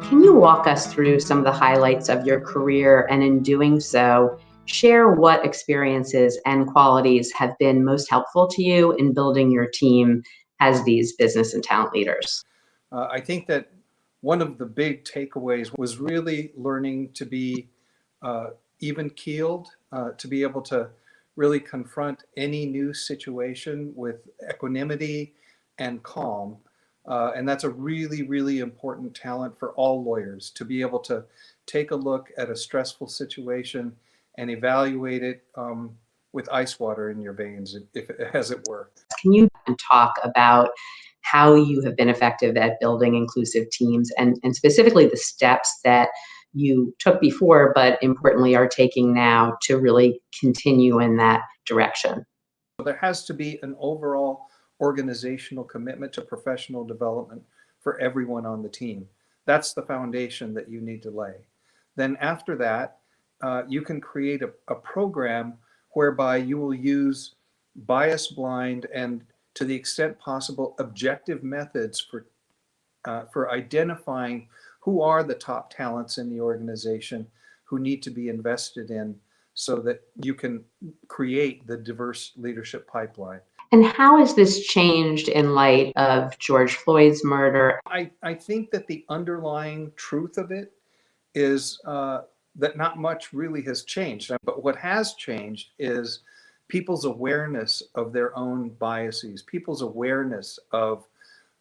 Can you walk us through some of the highlights of your career, and in doing so, share what experiences and qualities have been most helpful to you in building your team as these business and talent leaders? I think that one of the big takeaways was really learning to be even keeled, to be able to really confront any new situation with equanimity and calm. And that's a really, really important talent for all lawyers, to be able to take a look at a stressful situation and evaluate it with ice water in your veins, if as it were. Can you talk about how you have been effective at building inclusive teams, and specifically the steps that you took before, but importantly are taking now to really continue in that direction? There has to be an overall organizational commitment to professional development for everyone on the team. That's the foundation that you need to lay. Then after that, you can create a program whereby you will use bias blind and, to the extent possible, objective methods for identifying who are the top talents in the organization who need to be invested in, so that you can create the diverse leadership pipeline. And how has this changed in light of George Floyd's murder? I think that the underlying truth of it is that not much really has changed. But what has changed is people's awareness of their own biases, people's awareness of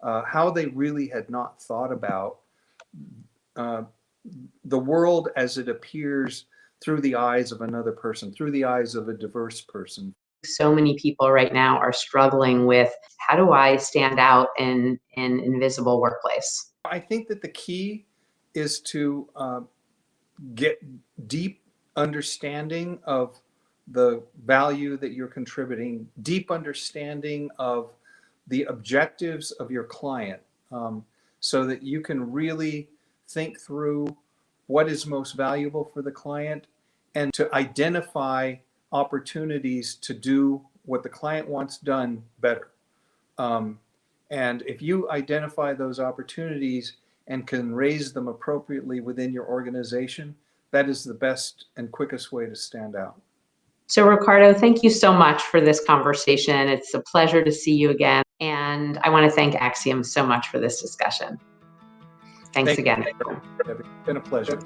how they really had not thought about the world as it appears through the eyes of another person, through the eyes of a diverse person. So many people right now are struggling with, how do I stand out in an invisible workplace? I think that the key is to get deep understanding of the value that you're contributing, deep understanding of the objectives of your client, so that you can really think through what is most valuable for the client, and to identify opportunities to do what the client wants done better. And if you identify those opportunities and can raise them appropriately within your organization, that is the best and quickest way to stand out. So Ricardo, thank you so much for this conversation. It's a pleasure to see you again. And I want to thank Axiom so much for this discussion. Thanks again. It's been a pleasure.